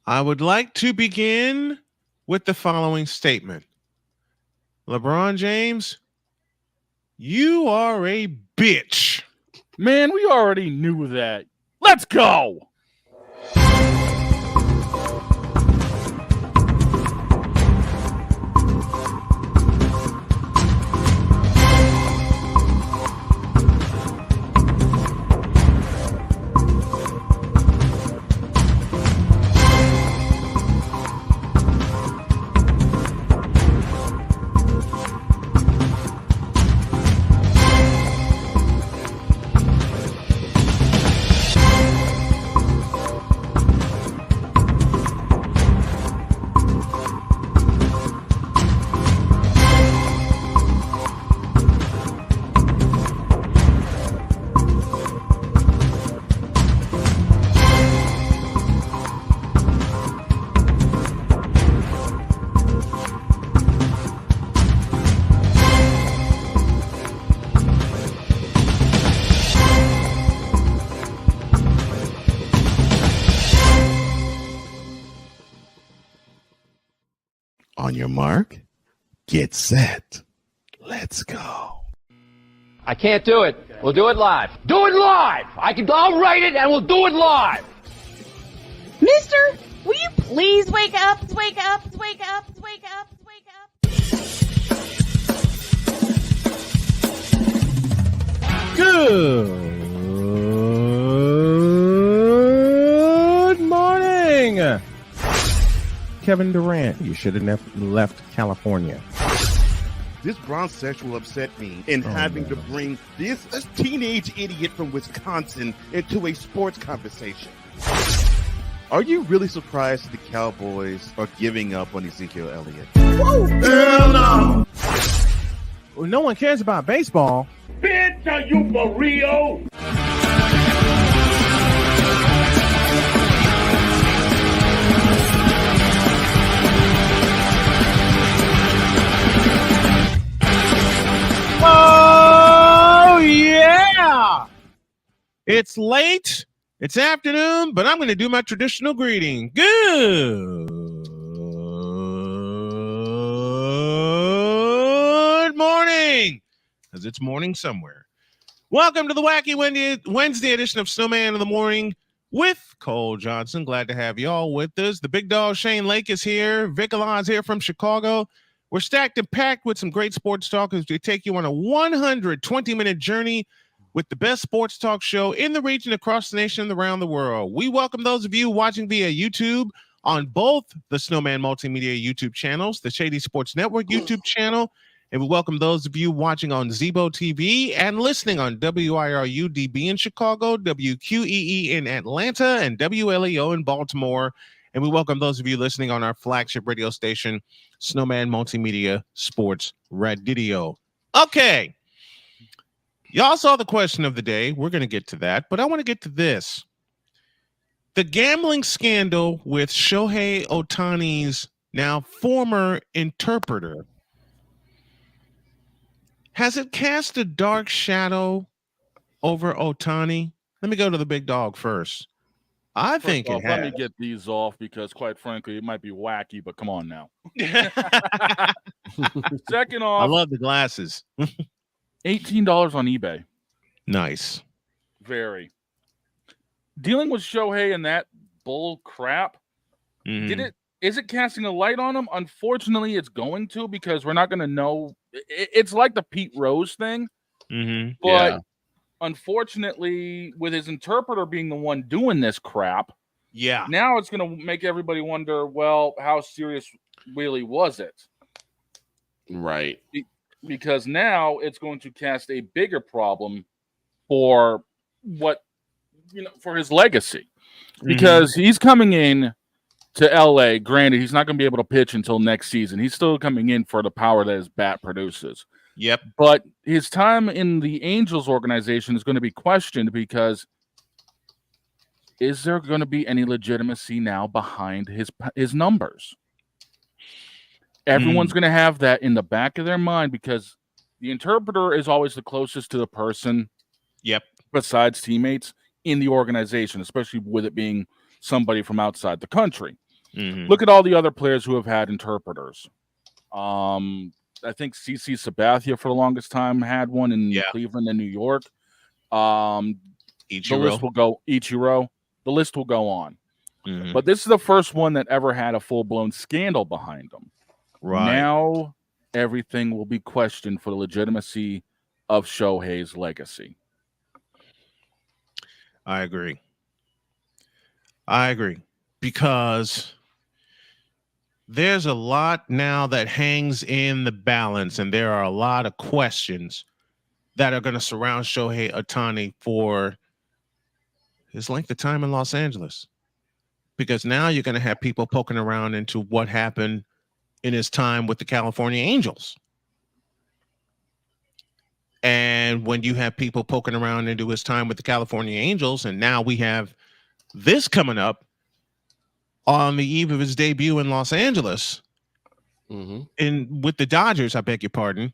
I would like to begin with the following statement. LeBron James, you are a bitch. Man, we already knew that. Let's go. On your mark, get set. Let's go. I can't do it. We'll do it live. Do it live! I'll write it and we'll do it live! Mister, will you please wake up, wake up, wake up, wake up, wake up? Good morning. Kevin Durant, you should have left California. This Bronsexual upset me in having to bring this teenage idiot from Wisconsin into a sports conversation. Are you really surprised the Cowboys are giving up on Ezekiel Elliott? Whoa. Hell no! Well, no one cares about baseball. Bitch, are you for real? Oh, yeah! It's late. It's afternoon, but I'm going to do my traditional greeting. Good morning, because it's morning somewhere. Welcome to the Wacky Wednesday edition of Snowman in the Morning with Cole Johnson. Glad to have you all with us. The big dog Shane Lake is here. Vic Alon's here from Chicago. We're stacked and packed with some great sports talk as we take you on a 120-minute journey with the best sports talk show in the region, across the nation, and around the world. We welcome those of you watching via YouTube on both the Snowman Multimedia YouTube channels, the Shady Sports Network YouTube channel, and we welcome those of you watching on Zebo TV and listening on WIRU-DB in Chicago, WQEE in Atlanta, and WLEO in Baltimore. And we welcome those of you listening on our flagship radio station, Snowman Multimedia Sports Radio. Okay. Y'all saw the question of the day. We're going to get to that, but I want to get to this. The gambling scandal with Shohei Ohtani's now former interpreter. Has it cast a dark shadow over Ohtani? Let me go to the big dog first. I think it has. Let me get these off because, quite frankly, it might be wacky, but come on now. Second off, I love the glasses. $18 on eBay. Nice. Very. Dealing with Shohei and that bull crap, is it casting a light on him? Unfortunately, it's going to, because we're not going to know. It's like the Pete Rose thing. But unfortunately, with his interpreter being the one doing this crap, now it's going to make everybody wonder, well, how serious really was it? Right. Because now it's going to cast a bigger problem for for his legacy. Because he's coming in to LA. Granted, he's not going to be able to pitch until next season. He's still coming in for the power that his bat produces. Yep. But his time in the Angels organization is going to be questioned, because is there going to be any legitimacy now behind his numbers? Everyone's going to have that in the back of their mind, because the interpreter is always the closest to the person. Yep. Besides teammates in the organization, especially with it being somebody from outside the country. Look at all the other players who have had interpreters. I think CC Sabathia for the longest time had one in Cleveland and New York. The list will go Ichiro. The list will go on. But this is the first one that ever had a full-blown scandal behind them. Right. Now everything will be questioned for the legitimacy of Shohei's legacy. I agree. Because there's a lot now that hangs in the balance, and there are a lot of questions that are going to surround Shohei Ohtani for his length of time in Los Angeles. Because now you're going to have people poking around into what happened in his time with the California Angels. And when you have people poking around into his time with the California Angels, and now we have this coming up on the eve of his debut in Los Angeles, with the Dodgers, I beg your pardon.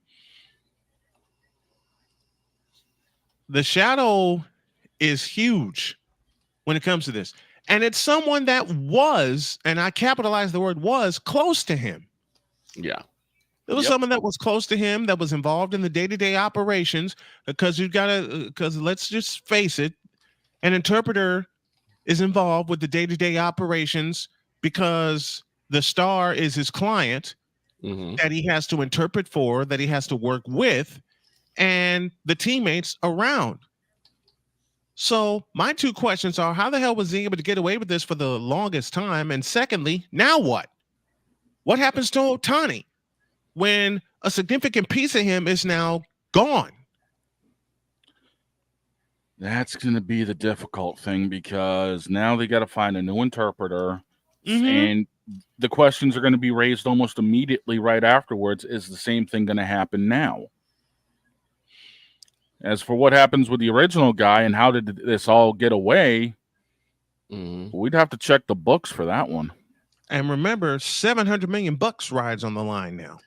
The shadow is huge when it comes to this. And it's someone that was, and I capitalized the word was, close to him. Yeah. It was someone that was close to him, that was involved in the day-to-day operations, because let's just face it, an interpreter is involved with the day-to-day operations because the star is his client that he has to interpret for, that he has to work with, and the teammates around. So my two questions are, how the hell was he able to get away with this for the longest time? And secondly, now what? What happens to Ohtani when a significant piece of him is now gone? That's going to be the difficult thing, because now they got to find a new interpreter, and the questions are going to be raised almost immediately right afterwards. Is the same thing going to happen now? As for what happens with the original guy and how did this all get away, we'd have to check the books for that one. And remember, $700 million rides on the line now.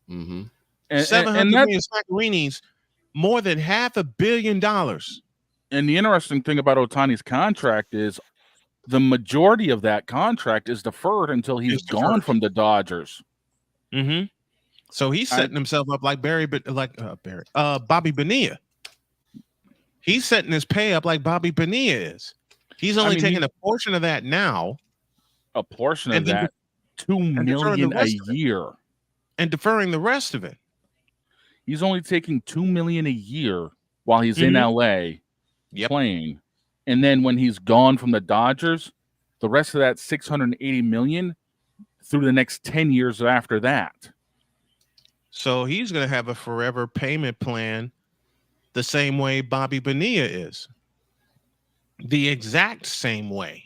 And 700 million Saccharinis, more than $500 million. And the interesting thing about Ohtani's contract is the majority of that contract is deferred until he's gone from the Dodgers. So he's setting himself up like Bobby Bonilla. He's setting his pay up like Bobby Bonilla is. He's only taking a portion of that now. A portion of that, $2 million a year, and deferring the rest of it. He's only taking $2 million a year while he's in LA playing, and then when he's gone from the Dodgers, the rest of that $680 million through the next 10 years after that. So he's going to have a forever payment plan, the same way Bobby Bonilla is, the exact same way.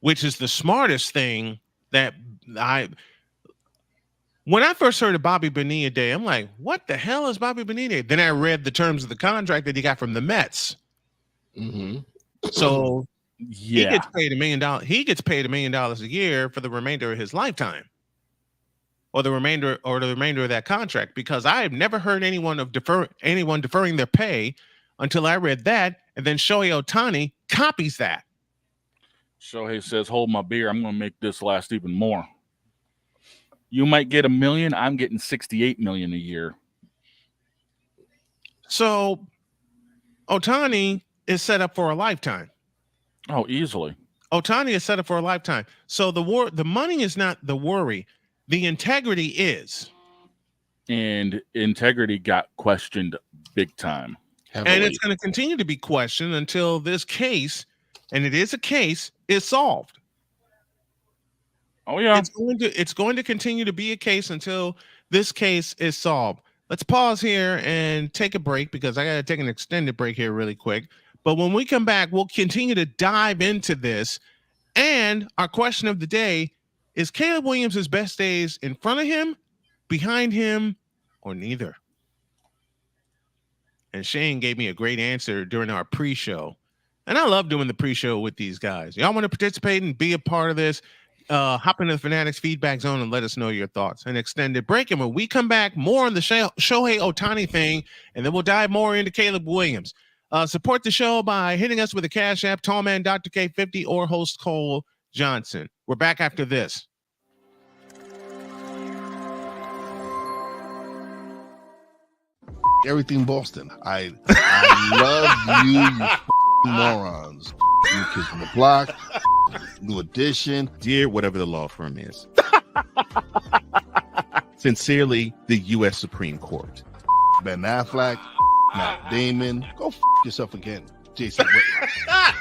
Which is the smartest thing that when I first heard of Bobby Bonilla Day, I'm like, what the hell is Bobby Bonilla Day? Then I read the terms of the contract that he got from the Mets. So he gets paid $1 million. He gets paid $1 million a year for the remainder of his lifetime, or the remainder of that contract, because I have never heard anyone deferring their pay until I read that. And then Shohei Ohtani copies that. Shohei says, hold my beer. I'm going to make this last even more. You might get $1 million. I'm getting $68 million a year. So Ohtani is set up for a lifetime. Oh, easily. Ohtani is set up for a lifetime. So the money is not the worry. The integrity is. And integrity got questioned big time. Heavily. And it's going to continue to be questioned until this case, and it is a case, is solved. Oh yeah, it's going to continue to be a case until this case is solved. Let's pause here and take a break, because I got to take an extended break here really quick. But when we come back, we'll continue to dive into this. And our question of the day is: Caleb Williams' best days in front of him, behind him, or neither? And Shane gave me a great answer during our pre-show. And I love doing the pre-show with these guys. Y'all want to participate and be a part of this? Hop into the Fanatics feedback zone and let us know your thoughts. An extended break. And when we come back, more on the Shohei Ohtani thing, and then we'll dive more into Caleb Williams. Support the show by hitting us with a Cash App, Tallman Dr. K50, or host Cole Johnson. We're back after this. Everything Boston. I love you morons. New Kids on the Block, New Edition. Dear whatever the law firm is. Sincerely, the U.S. Supreme Court. Ben Affleck, Matt Damon. Go yourself again, Jason Whitlock.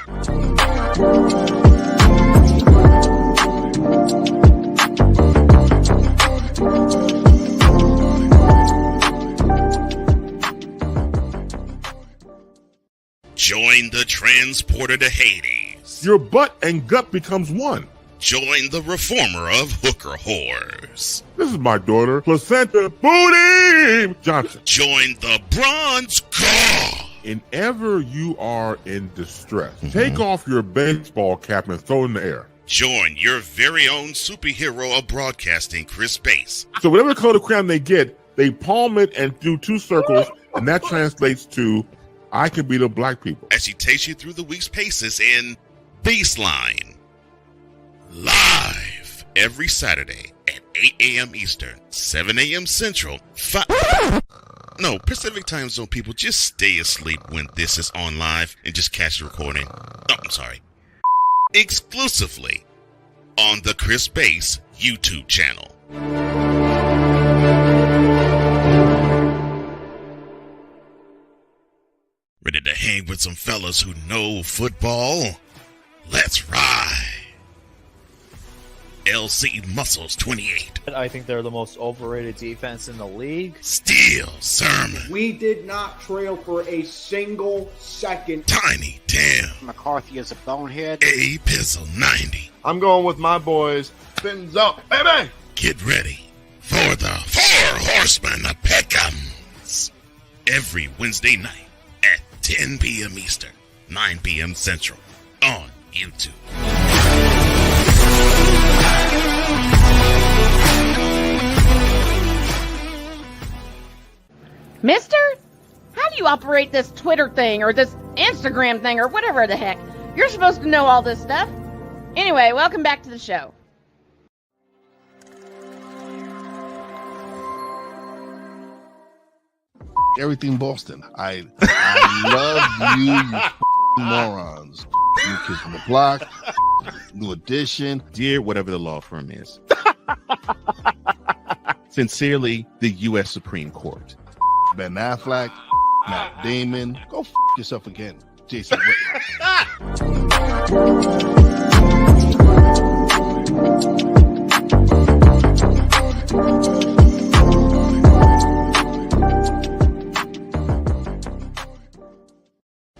Join the transporter to Hades. Your butt and gut becomes one. Join the reformer of hooker whores. This is my daughter, Placenta Booty Johnson. Join the Bronze Claw. Whenever you are in distress, take off your baseball cap and throw it in the air. Join your very own superhero of broadcasting, Chris Bass. So whatever color crown they get, they palm it and do 2 circles, and that translates to, I can be the black people. As she takes you through the week's paces in Baseline. Live every Saturday at 8 a.m. Eastern, 7 a.m. Central, Pacific Time Zone people, just stay asleep when this is on live and just catch the recording. Exclusively on the Chris Bass YouTube channel. Ready to hang with some fellas who know football? Let's ride. LC Muscles 28. I think they're the most overrated defense in the league. Steel Sermon. We did not trail for a single second. Tiny Tim. McCarthy is a bonehead. A Pizzle 90. I'm going with my boys. Fins up, baby. Get ready for the 4 Horsemen of Peckham's. Every Wednesday night at 10 p.m. Eastern, 9 p.m. Central on YouTube. Mister, how do you operate this Twitter thing or this Instagram thing or whatever the heck? You're supposed to know all this stuff. Anyway, welcome back to the show. Everything Boston. I love you morons. New Kids on the Block, New Edition. Dear whatever the law firm is. Sincerely, the U.S. Supreme Court. Ben Affleck, Matt Damon. Go yourself again, Jason Whitlock.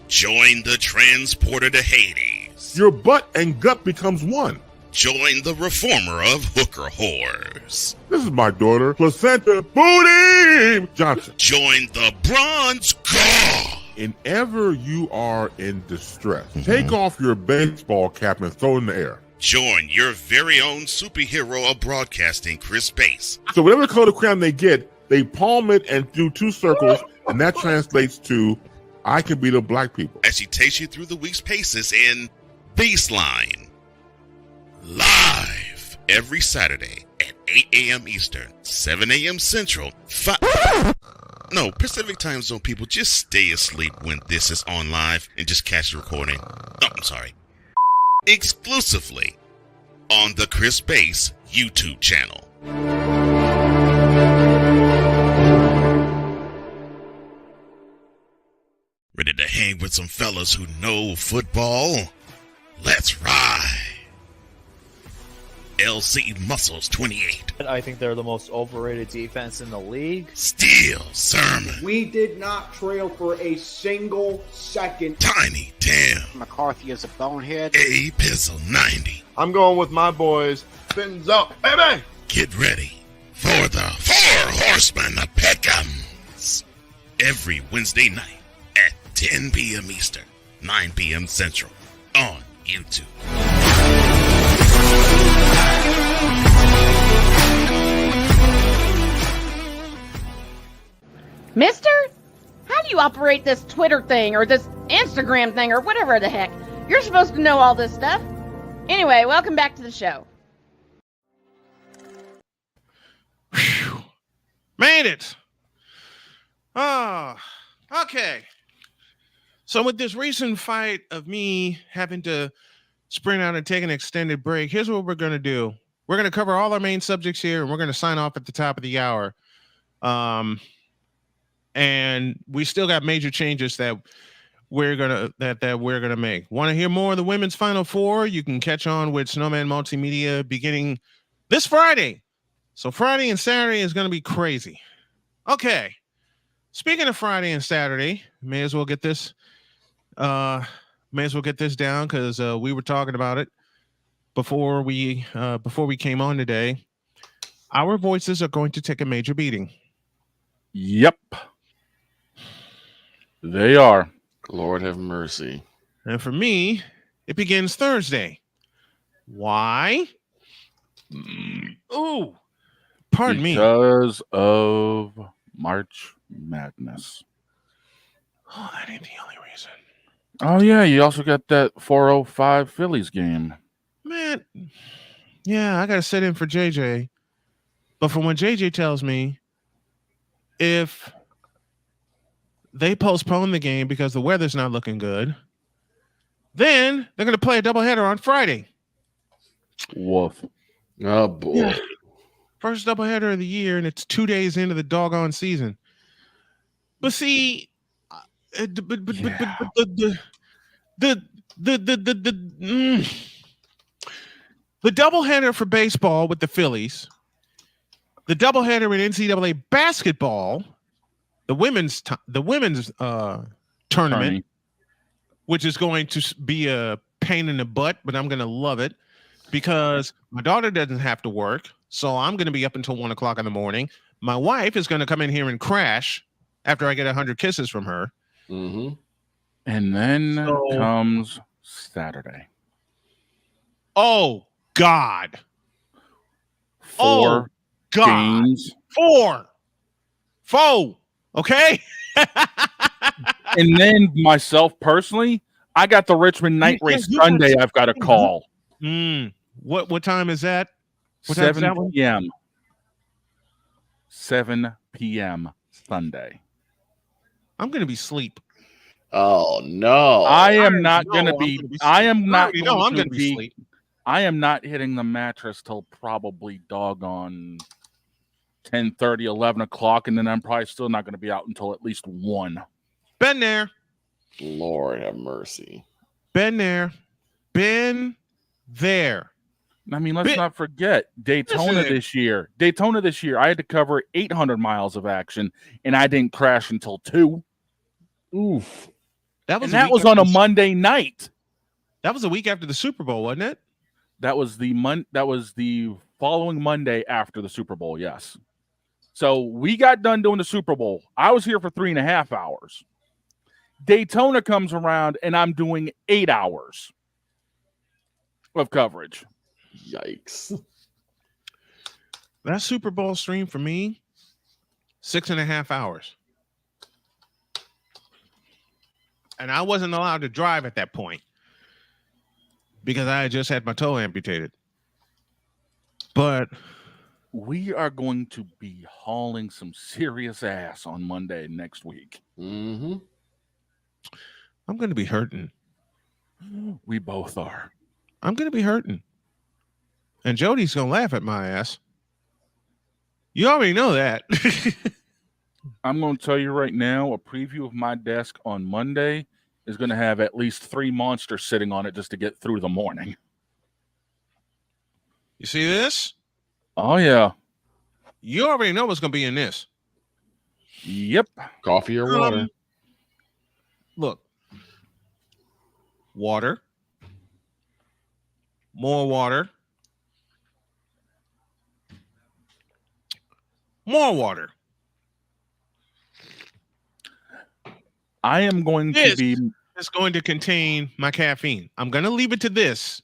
Join the transporter to Hades. Your butt and gut becomes one. Join the reformer of hooker whores. This is my daughter, Placenta Booty Johnson. Join the Bronze Claw. Whenever you are in distress, take off your baseball cap and throw it in the air. Join your very own superhero of broadcasting, Chris Bass. So whatever color crown they get, they palm it and do 2 circles, and that translates to, I can be the black people. As she takes you through the week's paces in Baseline. Live every Saturday at 8 a.m. Eastern, 7 a.m. Central, Pacific Time Zone people, just stay asleep when this is on live and just catch the recording. Exclusively on the Chris Bass YouTube channel. Ready to hang with some fellas who know football? Let's ride. LC Muscles 28. I think they're the most overrated defense in the league. Steel Sermon. We did not trail for a single second. Tiny Tim. McCarthy is a bonehead. A Pizzle 90. I'm going with my boys. Fins up, baby. Get ready for the 4 Horsemen of Peckham's. Every Wednesday night at 10 p.m. Eastern, 9 p.m. Central on YouTube. Mister, how do you operate this Twitter thing or this Instagram thing or whatever the heck? You're supposed to know all this stuff. Anyway, welcome back to the show. Whew. Made it. Oh, okay. So with this recent fight of me having to sprint out and take an extended break, here's what we're going to do. We're going to cover all our main subjects here, and we're going to sign off at the top of the hour. And we still got major changes that we're gonna make. Want to hear more of the women's Final Four? You can catch on with Snowman Multimedia beginning this Friday. So Friday and Saturday is going to be crazy. Okay. Speaking of Friday and Saturday, may as well get this down because we were talking about it before we came on today. Our voices are going to take a major beating. Yep. They are. Lord have mercy. And for me, it begins Thursday. Why? Ooh. Pardon me. Because of March Madness. Oh, that ain't the only reason. Oh, yeah. You also got that 4:05 Phillies game. Man, yeah, I got to sit in for JJ. But from when JJ tells me if they postpone the game because the weather's not looking good, then they're going to play a doubleheader on Friday. Woof. Oh, boy. Yeah. First doubleheader of the year, and it's 2 days into the doggone season. But see, the doubleheader for baseball with the Phillies, the doubleheader in NCAA basketball, the women's tournament, which is going to be a pain in the butt, but I'm going to love it because my daughter doesn't have to work. So I'm going to be up until 1 o'clock in the morning. My wife is going to come in here and crash after I get 100 kisses from her. Mm-hmm. And then comes Saturday. Oh, God. 4 games. 4. Okay. And then myself personally, I got the Richmond night race Sunday I've got to call. What time is that? What 7 p.m. 7 p.m. Sunday. I'm going to be asleep. Oh, no. I am not going to be. I am not going to be asleep. I am not hitting the mattress till probably doggone 10:30, 11 o'clock, and then I'm probably still not going to be out until at least 1. Been there. Lord have mercy. Been there. Been there. I mean, let's not forget Daytona this year. I had to cover 800 miles of action, and I didn't crash until 2. Oof. That was on a Monday night. That was a week after the Super Bowl, wasn't it? That was the following Monday after the Super Bowl, yes. So we got done doing the Super Bowl. I was here for 3.5 hours. Daytona comes around, and I'm doing 8 hours of coverage. Yikes. That Super Bowl stream for me, 6.5 hours. And I wasn't allowed to drive at that point because I had just had my toe amputated. But we are going to be hauling some serious ass on Monday next week. Mm-hmm. I'm going to be hurting. We both are. I'm going to be hurting. And Jody's going to laugh at my ass. You already know that. I'm going to tell you right now, a preview of my desk on Monday is going to have at least 3 monsters sitting on it just to get through the morning. You see this? Oh, yeah. You already know what's going to be in this. Yep. Coffee or water? Look. Water. More water. More water. I am going to be. It's going to contain my caffeine. I'm going to leave it to this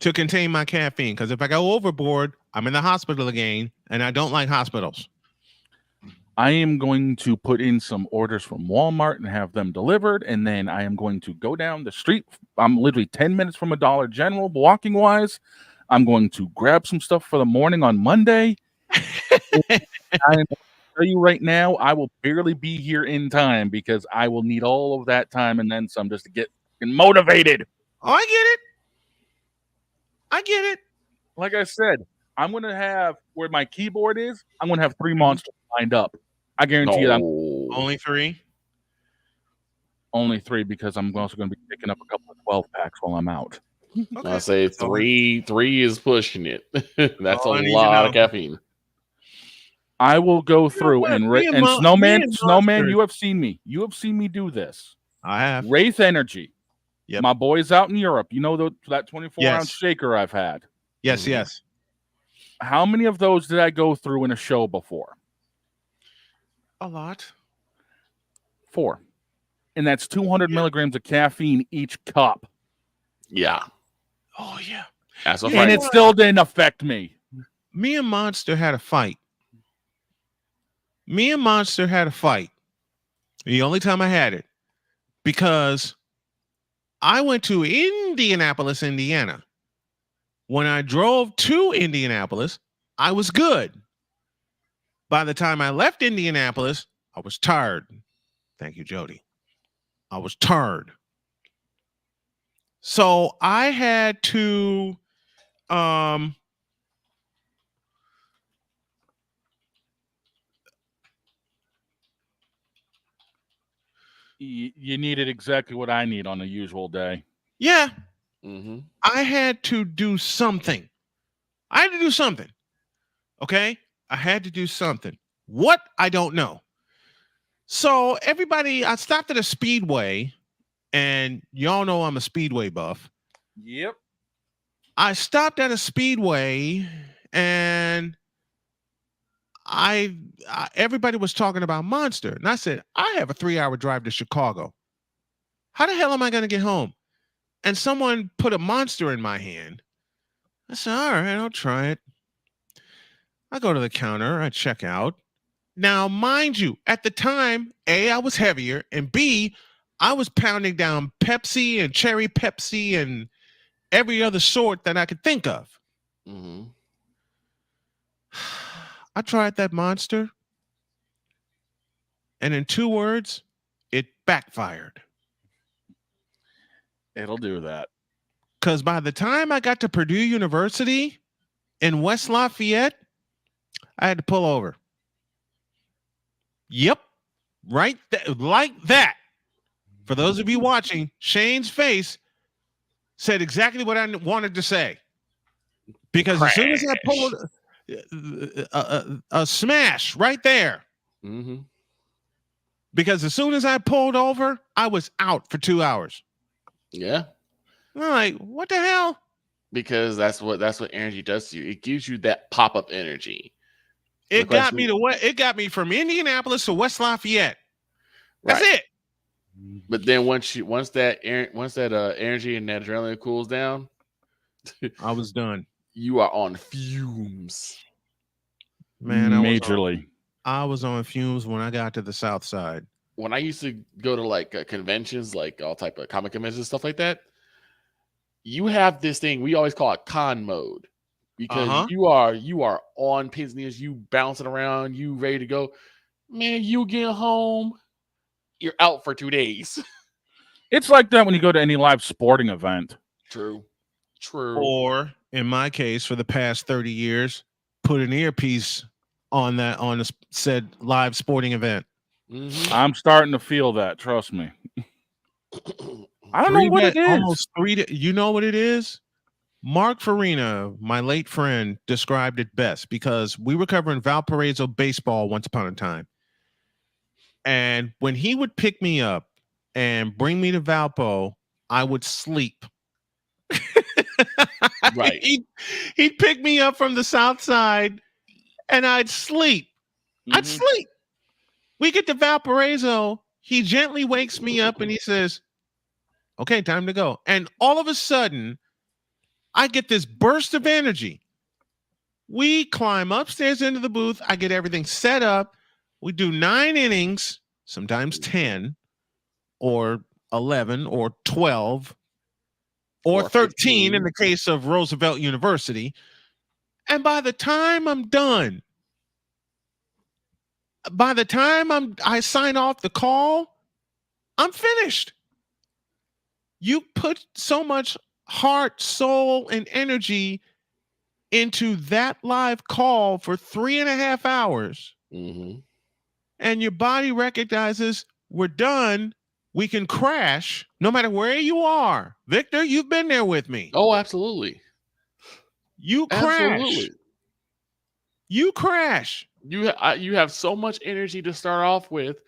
to contain my caffeine because if I go overboard, I'm in the hospital again, and I don't like hospitals. I am going to put in some orders from Walmart and have them delivered, and then I am going to go down the street. I'm literally 10 minutes from a Dollar General, walking wise. I'm going to grab some stuff for the morning on Monday. I'm tell you right now, I will barely be here in time because I will need all of that time and then some just to get motivated. Oh, I get it. I get it. Like I said, I'm going to have where my keyboard is, I'm going to have 3 monsters lined up. I guarantee you that. Only 3? Only 3 because I'm also going to be picking up a couple of 12 packs while I'm out. Okay. I say 3 is pushing it. That's a I need lot to of caffeine. I will go through and Snowman, you have seen me. You have seen me do this. I have. Wraith Energy. Yep. My boys out in Europe. You know that 24-ounce Yes. shaker I've had. Yes, yes. How many of those did I go through in a show before? A lot. 4. And that's 200 milligrams of caffeine each cup. Yeah. Oh, yeah. That's and it still didn't affect me. Me and Monster had a fight. The only time I had it. Because I went to Indianapolis, Indiana. When I drove to Indianapolis, I was good. By the time I left Indianapolis, I was tired. Thank you, Jody. I was tired. So I had to you needed exactly what I need on a usual day. Yeah. Mm-hmm. I had to do something. Okay? I had to do something. What? I don't know. So everybody, I stopped at a Speedway, and y'all know I'm a Speedway buff. Yep. I stopped at a Speedway, and everybody was talking about Monster. And I said, I have a 3-hour drive to Chicago. How the hell am I going to get home? And someone put a Monster in my hand. I said, all right, I'll try it. I go to the counter. I check out. Now, mind you, at the time, A, I was heavier, and B, I was pounding down Pepsi and Cherry Pepsi and every other sort that I could think of. Mm-hmm. I tried that Monster, and in 2 words, it backfired. It'll do that. Because by the time I got to Purdue University in West Lafayette, I had to pull over. Yep. Right like that. For those of you watching, Shane's face said exactly what I wanted to say. Because as soon as I pulled a smash right there. Mm-hmm. Because as soon as I pulled over, I was out for 2 hours. Yeah. I'm like, what the hell? Because that's what energy does to you. It gives you that pop-up energy. It got me from Indianapolis to West Lafayette. That's it. But then once that energy and that adrenaline cools down, I was done. You are on fumes. Man, majorly. I was on fumes when I got to the South Side. When I used to go to like conventions, like all type of comic conventions, stuff like that, you have this thing we always call it con mode, because you are on pins and needles, you bouncing around, you ready to go. Man, you get home, you're out for 2 days. It's like that when you go to any live sporting event. True. Or in my case, for the past 30 years, put an earpiece on the said live sporting event. Mm-hmm. I'm starting to feel that. Trust me. I don't know what it is. Almost 3 days. You know what it is? Mark Farina, my late friend, described it best, because we were covering Valparaiso baseball once upon a time. And when he would pick me up and bring me to Valpo, I would sleep. Right. He'd pick me up from the South Side and I'd sleep. I'd sleep. We get to Valparaiso. He gently wakes me up and he says, okay, time to go. And all of a sudden, I get this burst of energy. We climb upstairs into the booth. I get everything set up. We do 9 innings, sometimes 10, or 11, or 12, or 13 in the case of Roosevelt University. And by the time I'm done, by the time I sign off the call, I'm finished. You put so much heart, soul, and energy into that live call for 3.5 hours. Mm-hmm. And your body recognizes we're done. We can crash no matter where you are. Victor, you've been there with me. Oh, absolutely. You crash. Absolutely. You crash. You have so much energy to start off with,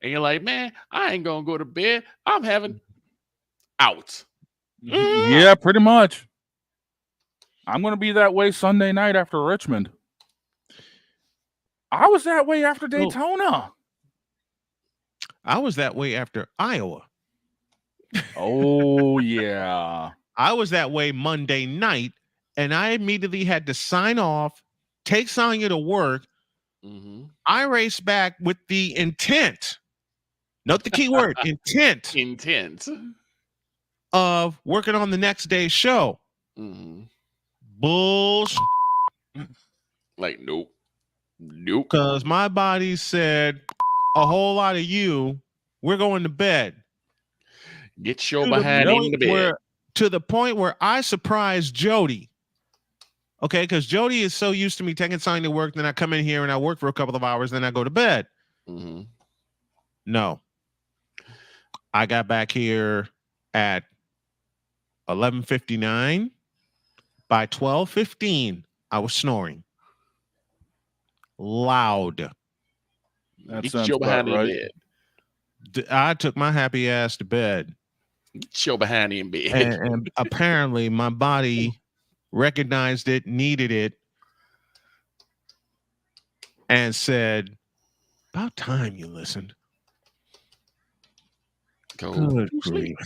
and you're like, man, I ain't gonna go to bed. I'm having out. Yeah, pretty much. I'm gonna be that way Sunday night after Richmond. I was that way after Daytona. I was that way after Iowa. Oh, yeah. I was that way Monday night, and I immediately had to sign off, take Sonya to work. Mm-hmm. I raced back with the intent, note the key word, intent of working on the next day's show. Mm-hmm. Bullshit. Like, nope. Because my body said, a whole lot of you, we're going to bed. Get your behind in the bed. To the point where I surprised Jody. Okay, because Jody is so used to me taking Sonya to work, then I come in here and I work for a couple of hours, then I go to bed. Mm-hmm. No. I got back here at 11:59. By 12:15, I was snoring. Loud. That sounds about right. I took my happy ass to bed. Get your behind in bed. And apparently my body recognized it, needed it, and said, about time you listened. Good grief.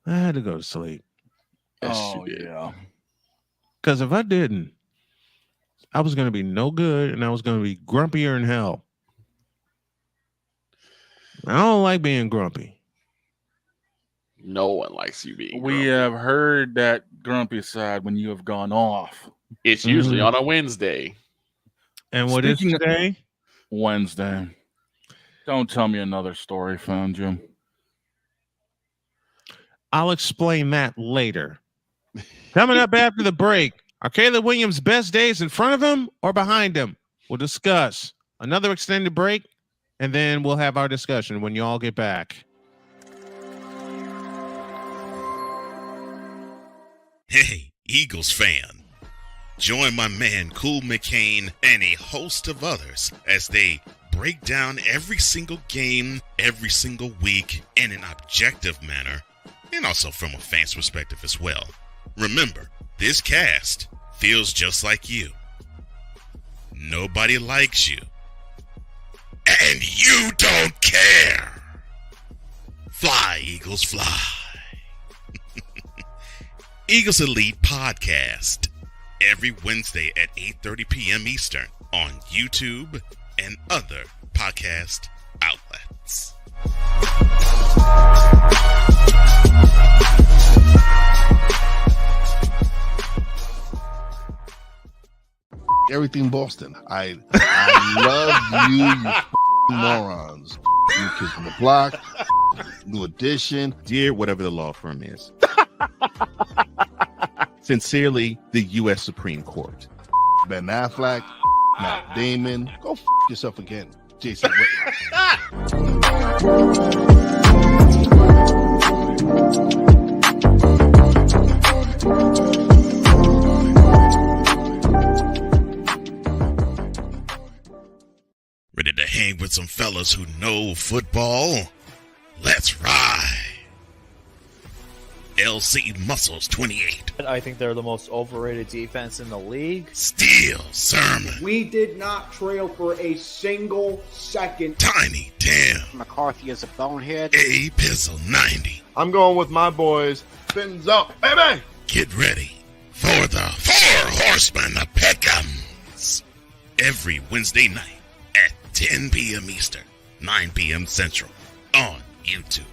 I had to go to sleep. Oh, yeah. Because if I didn't, I was going to be no good, and I was going to be grumpier than hell. I don't like being grumpy. No one likes you being grumpy. We have heard that grumpy side when you have gone off. It's usually on a Wednesday. And what is today? Wednesday. Don't tell me another story, Phone Jim. I'll explain that later. Coming up after the break, are Caleb Williams' best days in front of him or behind him? We'll discuss. Another extended break, and then we'll have our discussion when you all get back. Hey, Eagles fan. Join my man Cool McCain and a host of others as they break down every single game, every single week in an objective manner, and also from a fan's perspective as well. Remember, this cast feels just like you. Nobody likes you. And you don't care. Fly, Eagles, fly. Eagles Elite Podcast. Every Wednesday at 8:30 p.m. Eastern on YouTube and other podcast outlets. Everything Boston. I love you morons. New Kids from the Block, New Edition. Dear whatever the law firm is. Sincerely, the U.S. Supreme Court. Ben Affleck, Matt Damon. Go yourself again, Jason Whitlock. Ready to hang with some fellas who know football? Let's ride. LC Muscles 28. I think they're the most overrated defense in the league. Steel Sermon. We did not trail for a single second. Tiny Tim. McCarthy is a bonehead. A Pizzle 90. I'm going with my boys. Fins up, baby. Get ready for the Four Horsemen of Pick'ems. every Wednesday night at 10 p.m. Eastern, 9 p.m. Central on YouTube.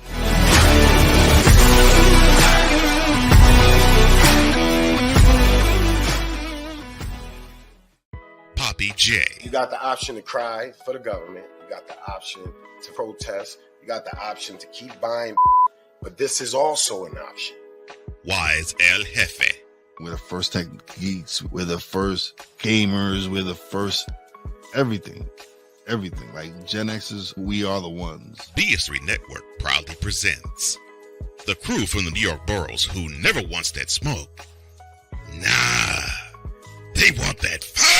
Poppy J. You got the option to cry for the government. You got the option to protest. You got the option to keep buying. But this is also an option. Wise El Jefe. We're the first tech geeks. We're the first gamers. We're the first everything. Everything. Like Gen X's, we are the ones. BS3 Network proudly presents the crew from the New York boroughs who never wants that smoke. Nah, they want that fire.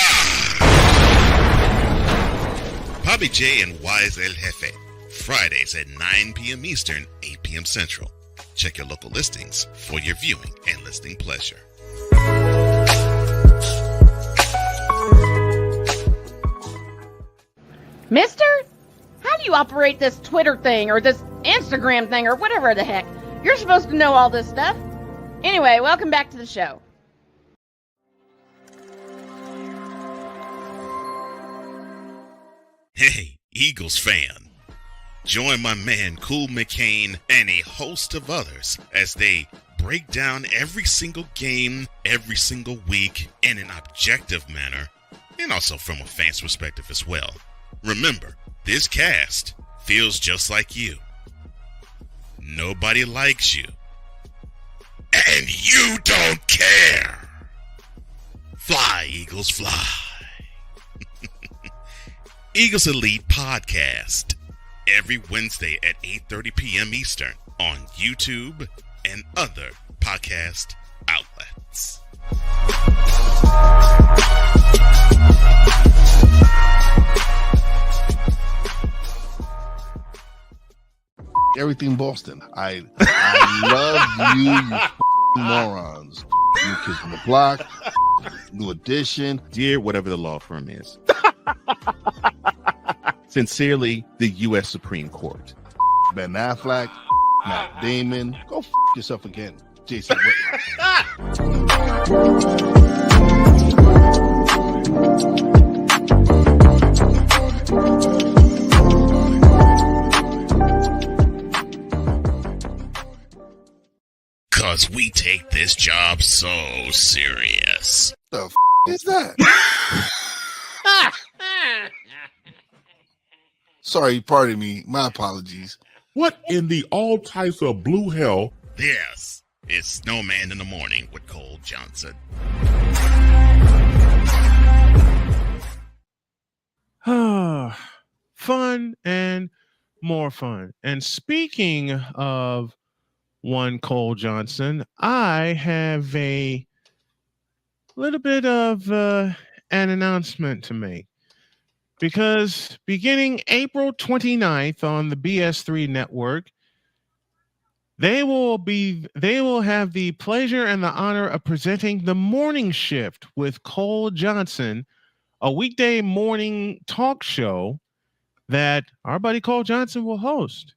Poppy J and Wise El Jefe. Fridays at 9 p.m. Eastern, 8 p.m. Central. Check your local listings for your viewing and listening pleasure. Mister? How do you operate this Twitter thing or this Instagram thing or whatever the heck? You're supposed to know all this stuff. Anyway, welcome back to the show. Hey, Eagles fan. Join my man Cool McCain and a host of others as they break down every single game, every single week in an objective manner, and also from a fan's perspective as well. Remember, this cast feels just like you. Nobody likes you. And you don't care. Fly, Eagles, fly. Eagles Elite Podcast. Every Wednesday at 8:30 p.m. Eastern on YouTube and other podcast outlets. Everything Boston. I love you morons. You Kids on the Block, New Edition. Dear whatever the law firm is. Sincerely, the U.S. Supreme Court. Ben Affleck, Matt Damon. Go yourself again, Jason Whitlock. Cause we take this job so serious. The is that? Sorry, pardon me. My apologies. What in the all types of blue hell? This is Snowman in the Morning with Cole Johnson. Fun and more fun. And speaking of one Cole Johnson, I have a little bit of an announcement to make. Because beginning April 29th on the BS3 network, they will have the pleasure and the honor of presenting the Morning Shift with Cole Johnson, a weekday morning talk show that our buddy Cole Johnson will host.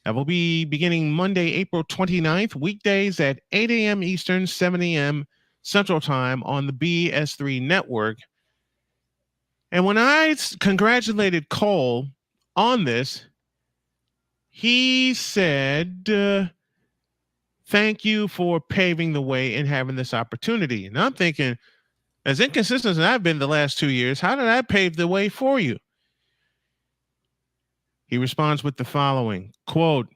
That will be beginning Monday, April 29th, weekdays at 8 a.m. Eastern, 7 a.m. Central Time on the BS3 network. And when I congratulated Cole on this, he said, thank you for paving the way and having this opportunity. And I'm thinking, as inconsistent as I've been the last 2 years, how did I pave the way for you? He responds with the following, quote,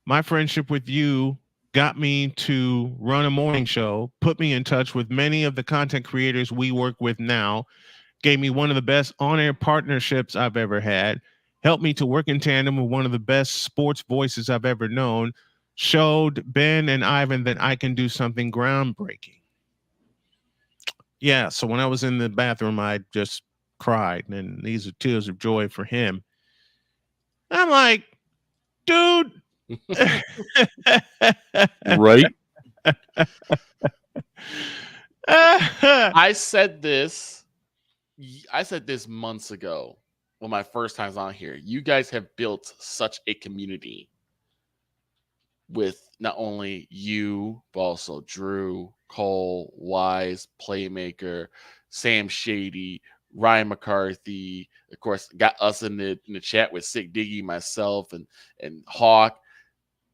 my friendship with you got me to run a morning show, put me in touch with many of the content creators we work with now, gave me one of the best on-air partnerships I've ever had, helped me to work in tandem with one of the best sports voices I've ever known, showed Ben and Ivan that I can do something groundbreaking. Yeah, so when I was in the bathroom, I just cried, and these are tears of joy for him. I'm like, dude. Right? I said this months ago when my first time's on here. You guys have built such a community with not only you, but also Drew, Cole, Wise, Playmaker, Sam Shady, Ryan McCarthy, of course, got us in the chat with Sick Diggy, myself, and Hawk.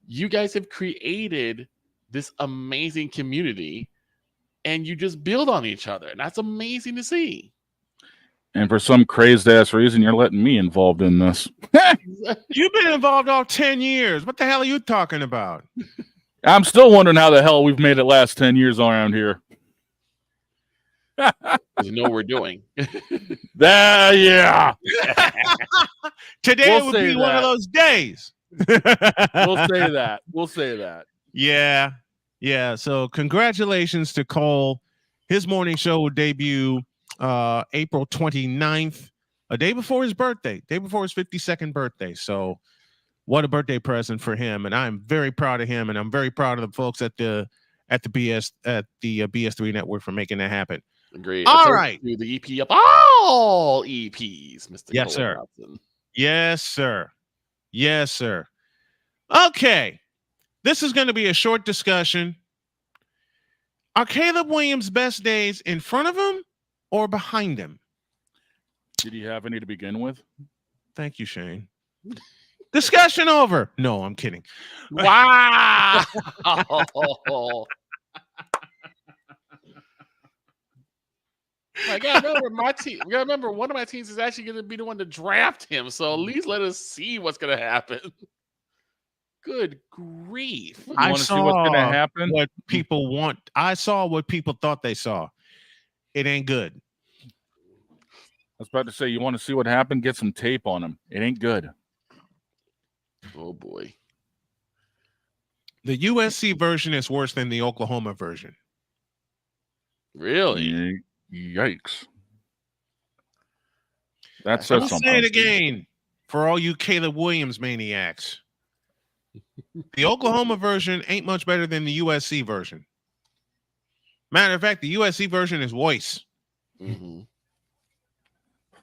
You guys have created this amazing community, and you just build on each other, and that's amazing to see. And for some crazed ass reason, you're letting me involved in this. You've been involved all 10 years. What the hell are you talking about? I'm still wondering how the hell we've made it last 10 years around here. You know what we're doing. Yeah. Today would be one of those days. We'll say that. We'll say that. Yeah. Yeah. So congratulations to Cole. His morning show will debut April 29th, a day before his birthday, day before his 52nd birthday. So what a birthday present for him. And I'm very proud of him. And I'm very proud of the folks at the BS3 network for making that happen. Agreed. All right. To the EP of all EPs, Mr. Yes, Cole sir. Johnson. Yes, sir. Yes, sir. Okay. This is going to be a short discussion. Are Caleb Williams' best days in front of him or behind him? Did he have any to begin with? Thank you, Shane. Discussion over. No, I'm kidding. Wow. I gotta remember my team. We gotta remember one of my teams is actually gonna be the one to draft him. So at least let us see what's gonna happen. Good grief. I see what's gonna happen? What people want. I saw what people thought they saw. It ain't good. I was about to say, you want to see what happened? Get some tape on him. It ain't good. Oh boy. The USC version is worse than the Oklahoma version. Really? Yikes. That says I'll something. say it again for all you Caleb Williams maniacs. The Oklahoma version ain't much better than the USC version. Matter of fact, the USC version is worse. Mm-hmm.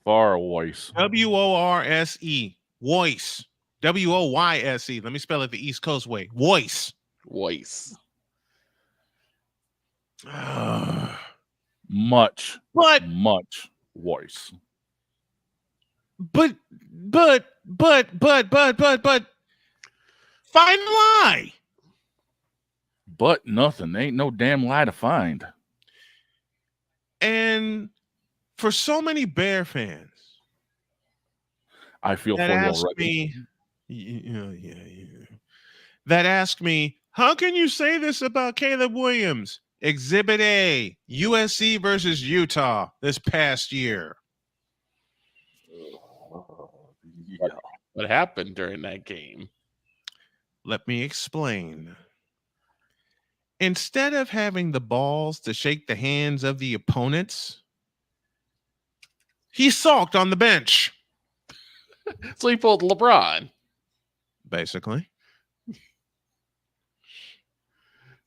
Far worse. WORSE. Voice. WOYSE. Let me spell it the East Coast way. Voice. Voice. Much worse. But find the lie. But nothing. There ain't no damn lie to find. And for so many Bear fans, I feel for that you ask already. That ask me, how can you say this about Caleb Williams? Exhibit A, USC versus Utah this past year. What happened during that game? Let me explain. Instead of having the balls to shake the hands of the opponents, he sulked on the bench. So he pulled LeBron. Basically.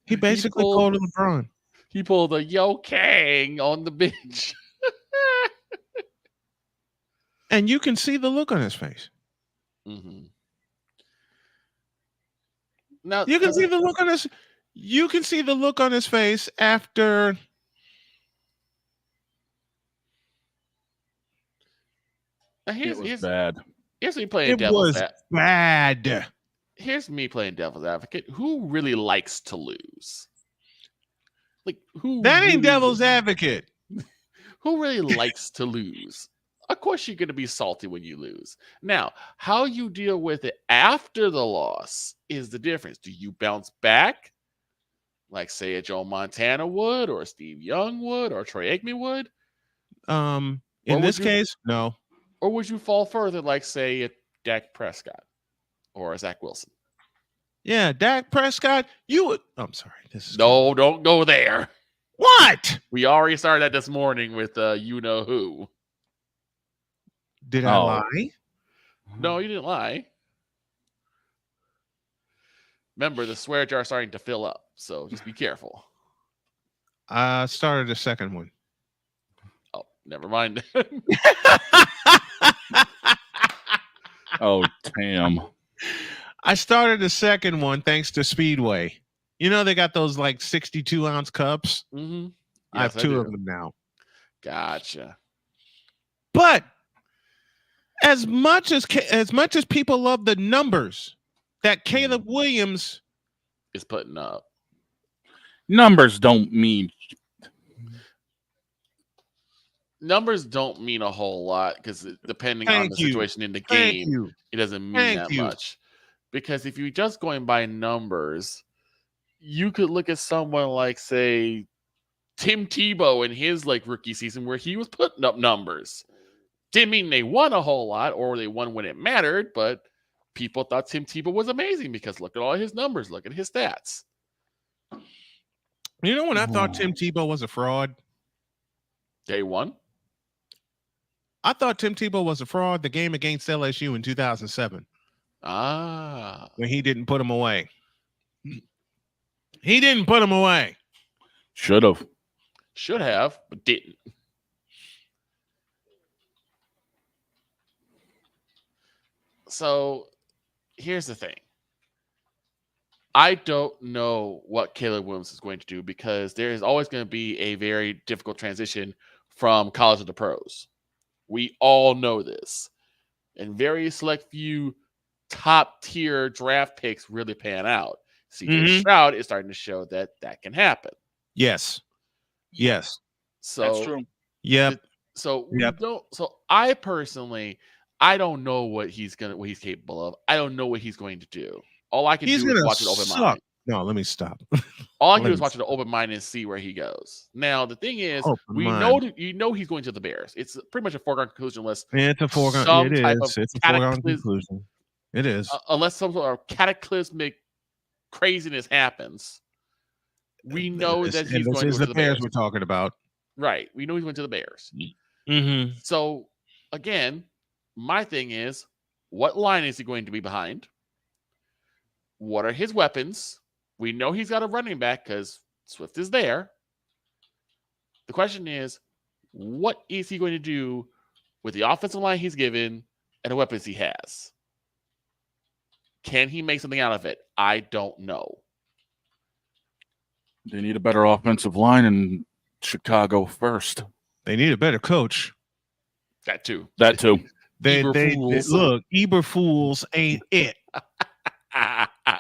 He basically pulled LeBron. He pulled a Yo Kang on the bench. And you can see the look on his face. Mm-hmm. Now you can see the look on his. You can see the look on his face after. Here's bad. Here's me playing It devil's was bad. Here's me playing devil's advocate. Who really likes to lose? Like who? That ain't really, devil's advocate. Who really likes to lose? Of course, you're going to be salty when you lose. Now, how you deal with it after the loss is the difference. Do you bounce back, like say a Joe Montana would, or Steve Young would, or Troy Aikman would? In this case, no. Or would you fall further, like say a Dak Prescott or a Zach Wilson? Yeah, Dak Prescott. You would. I'm sorry. This is no. Don't go there. What? We already started that this morning with you know who. Did I lie? No, you didn't lie. Remember, the swear jar is starting to fill up, so just be careful. I started a second one. Oh, never mind. Oh, damn. I started a second one thanks to Speedway. You know, they got those like 62-ounce cups. Mm-hmm. I have two of them now. Gotcha. But as much as people love the numbers that Caleb Williams is putting up, numbers don't mean a whole lot because depending on the situation in the game, it doesn't mean that much. Because if you're just going by numbers, you could look at someone like, say, Tim Tebow in his rookie season where he was putting up numbers. Didn't mean they won a whole lot or they won when it mattered, but people thought Tim Tebow was amazing because look at all his numbers, look at his stats. You know when I thought Tim Tebow was a fraud? Day one? I thought Tim Tebow was a fraud the game against LSU in 2007. When he didn't put him away. He didn't put him away. Should have, but didn't. So here's the thing. I don't know what Caleb Williams is going to do because there is always going to be a very difficult transition from college to the pros. We all know this. And very select few top tier draft picks really pan out. CJ Stroud is starting to show that can happen. Yes. So that's true. Yep. So I personally, I don't know what he's capable of. I don't know what he's going to do. All I can do is watch it open mind. No, let me stop. All I can do is watch it open mind and see where he goes. Now the thing is, know he's going to the Bears. It's pretty much a foregone conclusion unless it's a foregone. It's a foregone conclusion. It is. Unless some sort of cataclysmic craziness happens. We know that he's going to the Bears. We're talking about. Right. We know he's going to the Bears. Mm-hmm. So again, my thing is, what line is he going to be behind? What are his weapons? We know he's got a running back because Swift is there. The question is, what is he going to do with the offensive line he's given and the weapons he has? Can he make something out of it? I don't know. They need a better offensive line in Chicago first. They need a better coach. That too. They look, Eberfools ain't it.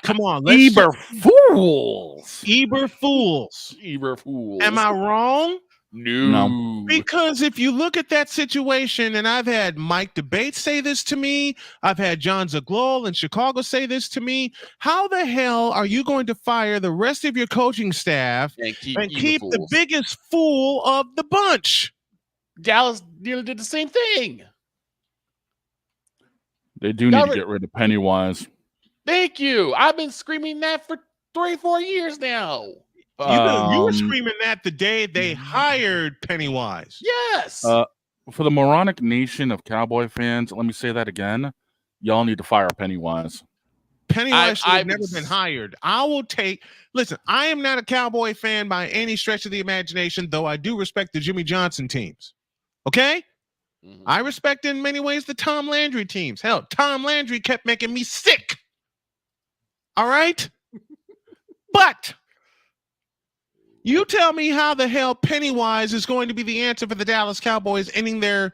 Come on, Eberfools. Am I wrong? No. Because if you look at that situation, and I've had Mike DeBate say this to me, I've had John Zaglol in Chicago say this to me. How the hell are you going to fire the rest of your coaching staff and keep the biggest fool of the bunch? Dallas nearly did the same thing. They do need to get rid of Pennywise. Thank you. I've been screaming that for 3-4 years now. You were screaming that the day they hired Pennywise. Yes. For the moronic nation of Cowboy fans, let me say that again. Y'all need to fire Pennywise. Pennywise should have never been hired. Listen, I am not a Cowboy fan by any stretch of the imagination, though I do respect the Jimmy Johnson teams. Okay? Mm-hmm. I respect in many ways the Tom Landry teams. Hell, Tom Landry kept making me sick. All right? But you tell me how the hell Pennywise is going to be the answer for the Dallas Cowboys ending their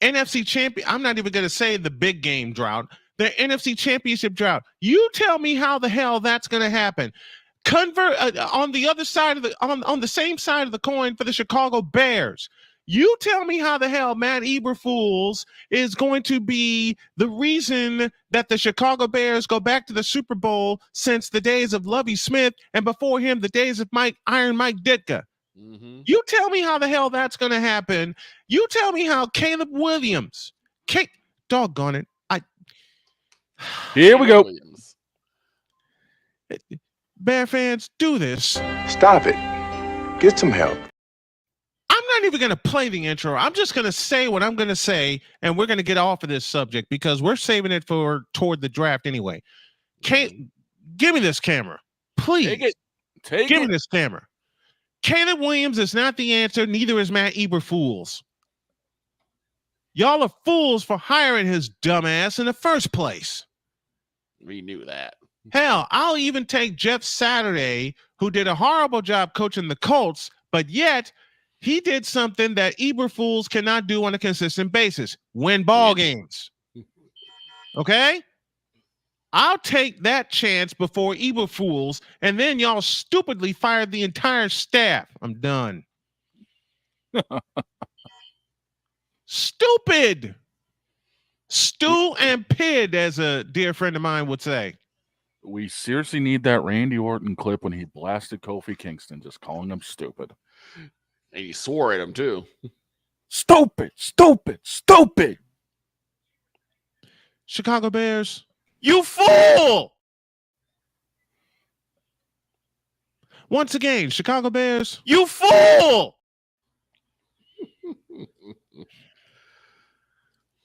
NFC champion. I'm not even going to say the big game drought, their NFC championship drought. You tell me how the hell that's going to happen. Convert on the other side of on the same side of the coin for the Chicago Bears. You tell me how the hell Matt Eberfools is going to be the reason that the Chicago Bears go back to the Super Bowl since the days of Lovie Smith and before him, the days of Iron Mike Ditka. Mm-hmm. You tell me how the hell that's going to happen. You tell me how Caleb Williams, doggone it. Here we go. Bear fans, do this. Stop it. Get some help. I'm not even going to play the intro. I'm just going to say what I'm going to say, and we're going to get off of this subject because we're saving it for toward the draft anyway. Give me this camera, please. Give me this camera. Caleb Williams is not the answer. Neither is Matt Eberfools. Y'all are fools for hiring his dumb ass in the first place. We knew that. Hell, I'll even take Jeff Saturday, who did a horrible job coaching the Colts, but yet He did something that Eberfools cannot do on a consistent basis: win ball games. Okay? I'll take that chance before Eberfools, and then y'all stupidly fired the entire staff. I'm done. Stupid. Stew and pid, as a dear friend of mine would say. We seriously need that Randy Orton clip when he blasted Kofi Kingston, just calling him stupid. And he swore at him too. Stupid, stupid, stupid. Chicago Bears, you fool! Once again, Chicago Bears, you fool!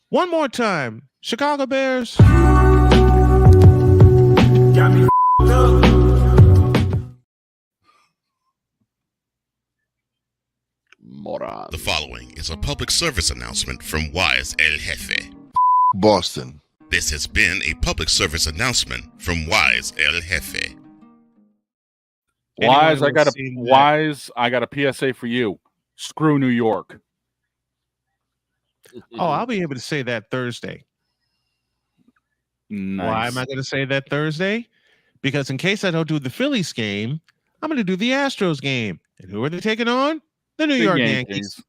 One more time, Chicago Bears. Got me up. Moron. The following is a public service announcement from Wise El Jefe. Boston. This has been a public service announcement from Wise El Jefe. Wise, I got a PSA for you. Screw New York. Oh, I'll be able to say that Thursday. Nice. Why am I going to say that Thursday? Because in case I don't do the Phillies game, I'm going to do the Astros game. And who are they taking on? The New York Yankees.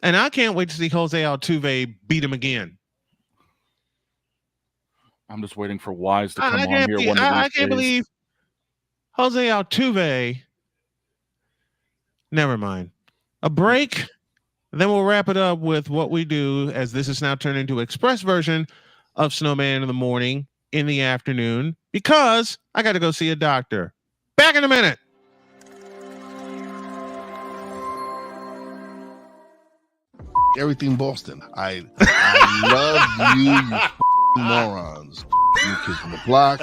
And I can't wait to see Jose Altuve beat him again. I'm just waiting for Wise to come on here one of these I can't days. believe Jose Altuve. Never mind. A break. Then we'll wrap it up with what we do, as this is now turned into express version of Snowman in the morning, in the afternoon, because I got to go see a doctor. Back in a minute. Everything Boston. I love you morons. New Kids from the Block,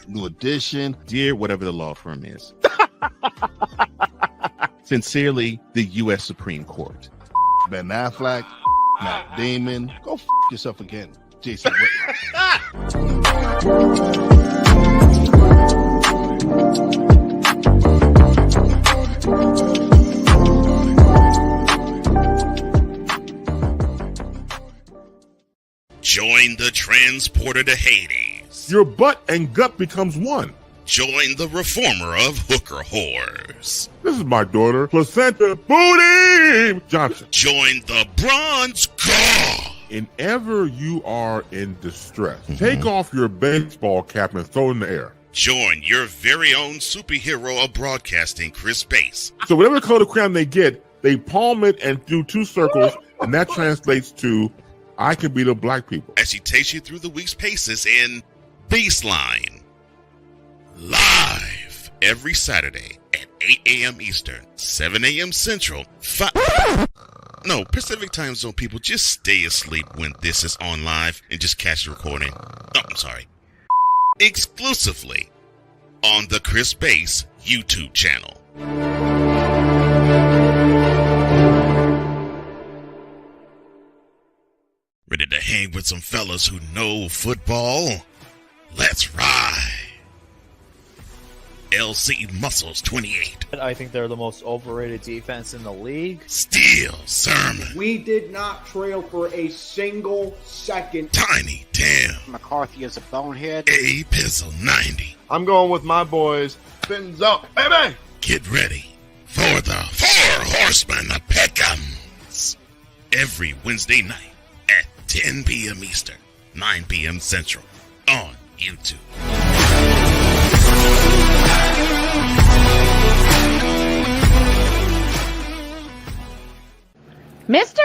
New Edition. Dear whatever the law firm is. Sincerely, the U.S. Supreme Court. Ben Affleck, Matt Damon. Go yourself again, Jason Join the transporter to Hades. Your butt and gut becomes one. Join the reformer of hooker whores. This is my daughter, Placenta Booty Johnson. Join the Bronze Claw. Whenever you are in distress, take off your baseball cap and throw it in the air. Join your very own superhero of broadcasting, Chris Bass. So whatever color crown they get, they palm it and do two circles, and that translates to, I can beat up black people. As she takes you through the week's paces in Baseline. Live every Saturday at 8 a.m. Eastern, 7 a.m. Central, Pacific Time Zone people, just stay asleep when this is on live and just catch the recording. Oh, I'm sorry. Exclusively on the Chris Bass YouTube channel. Ready to hang with some fellas who know football? Let's ride. LC Muscles 28. I think they're the most overrated defense in the league. Steel Sermon. We did not trail for a single second. Tiny Tim. McCarthy is a bonehead. A Pizzle 90. I'm going with my boys. Fins up, baby. Get ready for the Four Horsemen of Pick'ems. Every Wednesday night at 10 p.m. Eastern, 9 p.m. Central on YouTube. Mister,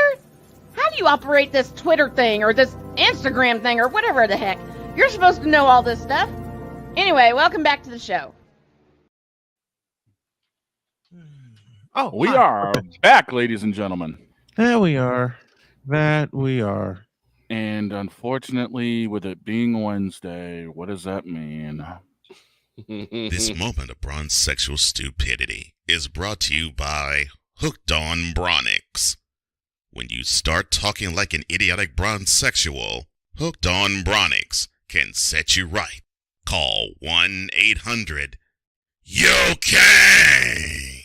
how do you operate this Twitter thing or this Instagram thing or whatever the heck? You're supposed to know all this stuff. Anyway, welcome back to the show. Oh, we are back, ladies and gentlemen. There we are. That we are. And unfortunately, with it being Wednesday, what does that mean? This moment of bronsexual stupidity is brought to you by Hooked on Bronix. When you start talking like an idiotic bronsexual, Hooked on Bronix can set you right. Call 1-800-YO-KANG.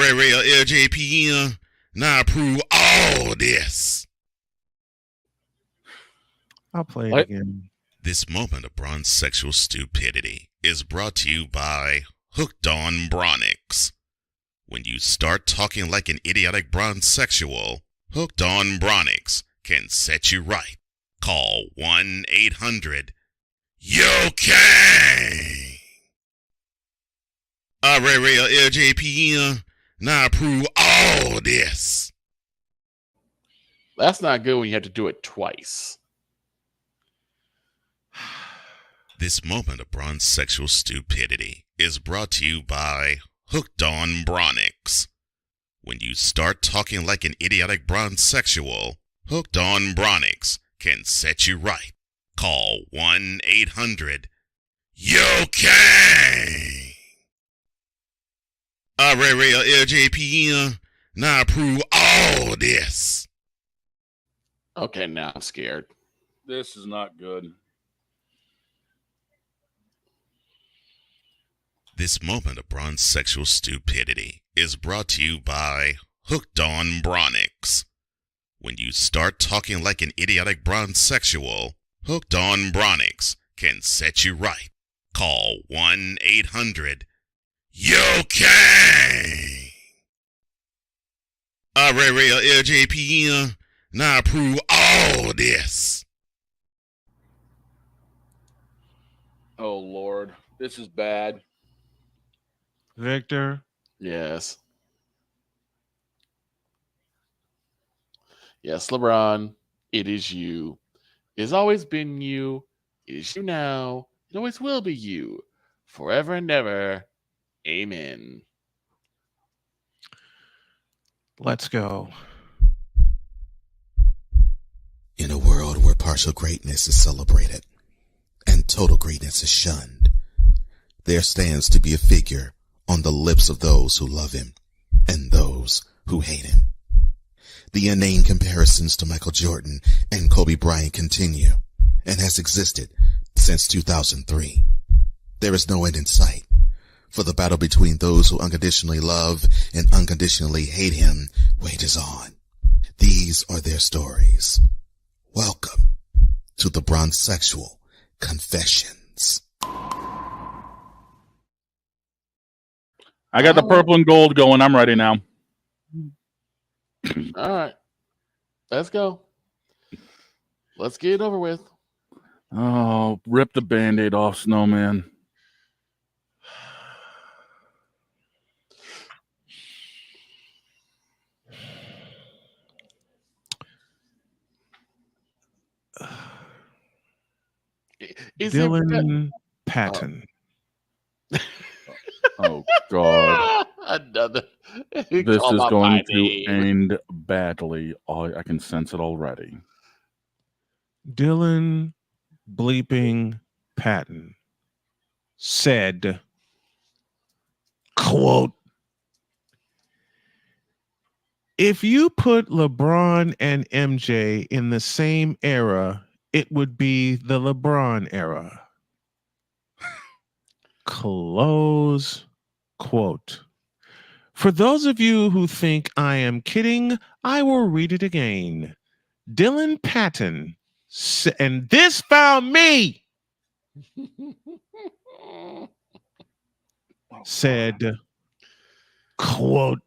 real LJPM. Now approve all this. I'll play it again. This moment of bronsexual stupidity is brought to you by Hooked on Bronix. When you start talking like an idiotic bronsexual, Hooked on Bronix can set you right. Call 1-800-YO-KANG. Real LJPM. Now approve all this. That's not good when you have to do it twice. This moment of bronsexual stupidity is brought to you by Hooked on Bronix. When you start talking like an idiotic bronsexual, Hooked on Bronix can set you right. Call 1-800-YO-KANG. Real LJPM. Now approve all this. Okay, now I'm scared. This is not good. This moment of bronsexual stupidity is brought to you by Hooked on Bronix. When you start talking like an idiotic bronsexual, Hooked on Bronix can set you right. Call 1-800-YO-KANG. Real LJPM. Now approve all this. Oh, Lord. This is bad. Victor. Yes. Yes, LeBron, it is you. It has always been you. It is you now. It always will be you. Forever and ever. Amen. Let's go. In a world where partial greatness is celebrated and total greatness is shunned, there stands to be a figure on the lips of those who love him and those who hate him. The inane comparisons to Michael Jordan and Kobe Bryant continue and has existed since 2003. There is no end in sight, for the battle between those who unconditionally love and unconditionally hate him wages on. These are their stories. Welcome to the Bronsexual Confessions. I got the purple and gold going. I'm ready now. All right. Let's go. Let's get it over with. Oh, rip the Band-Aid off, Snowman. Dylan Patton. Oh, God. Another. This is going to end badly. I can sense it already. Dylan bleeping Patton said, quote, "If you put LeBron and MJ in the same era, it would be the LeBron era." Close quote. For those of you who think I am kidding, I will read it again. Dylan Patton, and this found me, said, quote,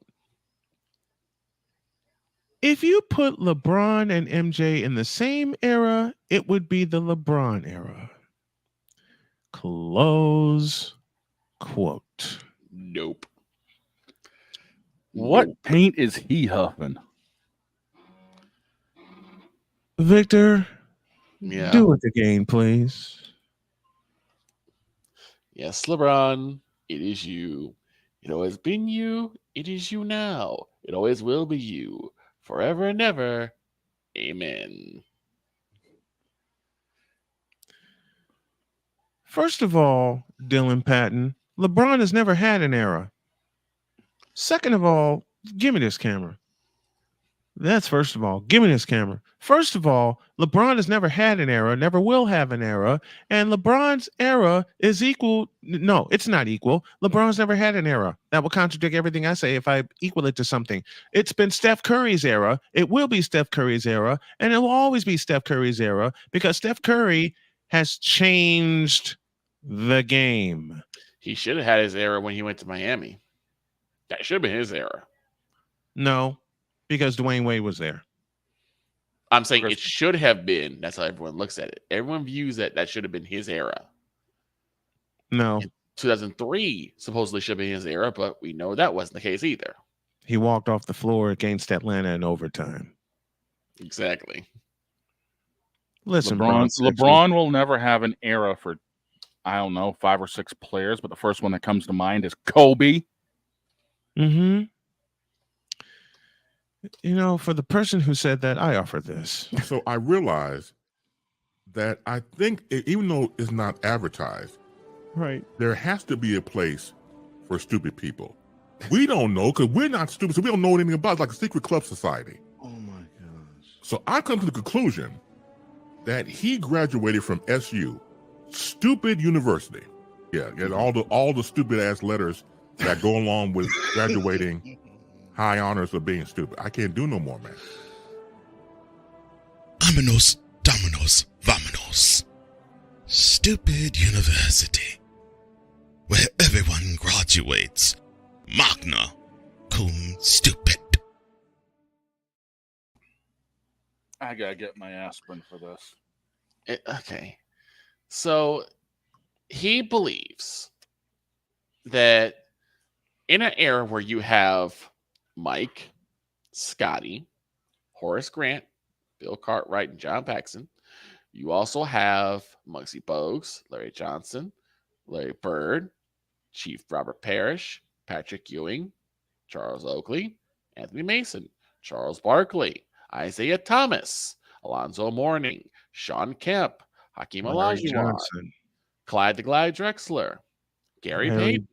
"If you put LeBron and MJ in the same era, it would be the LeBron era." Close quote. Nope. What paint is he huffing? Victor, Yeah. do it again, please. Yes, LeBron, it is you. It always been you. It is you now. It always will be you. Forever and ever. Amen. First of all, Dylan Patton, LeBron has never had an era. Second of all, give me this camera. That's first of all. Give me this camera. First of all, LeBron has never had an era, never will have an era, and LeBron's era is equal. No, it's not equal. LeBron's never had an era. That will contradict everything I say if I equal it to something. It's been Steph Curry's era. It will be Steph Curry's era, and it will always be Steph Curry's era because Steph Curry has changed the game. He should have had his era when he went to Miami. That should have been his era. No, because Dwayne Wade was there. I'm saying it should have been. That's how everyone looks at it. Everyone views that should have been his era. No. In 2003 supposedly should have been his era, but we know that wasn't the case either. He walked off the floor against Atlanta in overtime. Exactly. Listen, LeBron will never have an era for, I don't know, 5 or 6 players, but the first one that comes to mind is Kobe. Mm-hmm. You know, for the person who said that, I offer this. So I realize that I think, even though it's not advertised, right, there has to be a place for stupid people. We don't know because we're not stupid, so we don't know anything about it. It's like a secret club society. Oh my gosh. So I come to the conclusion that he graduated from SU, stupid university. Yeah, and all the stupid ass letters that go along with graduating. High honors of being stupid. I can't do no more, man. Vámonos, dominos, vámonos. Stupid university, where everyone graduates. Magna cum stupid. I gotta get my aspirin for this. Okay. So he believes that in an era where you have Mike, Scotty, Horace Grant, Bill Cartwright, and John Paxson. You also have Muggsy Bogues, Larry Johnson, Larry Bird, Chief Robert Parrish, Patrick Ewing, Charles Oakley, Anthony Mason, Charles Barkley, Isaiah Thomas, Alonzo Mourning, Sean Kemp, Hakeem Olajuwon, Clyde the Glide Drexler, Gary Payton,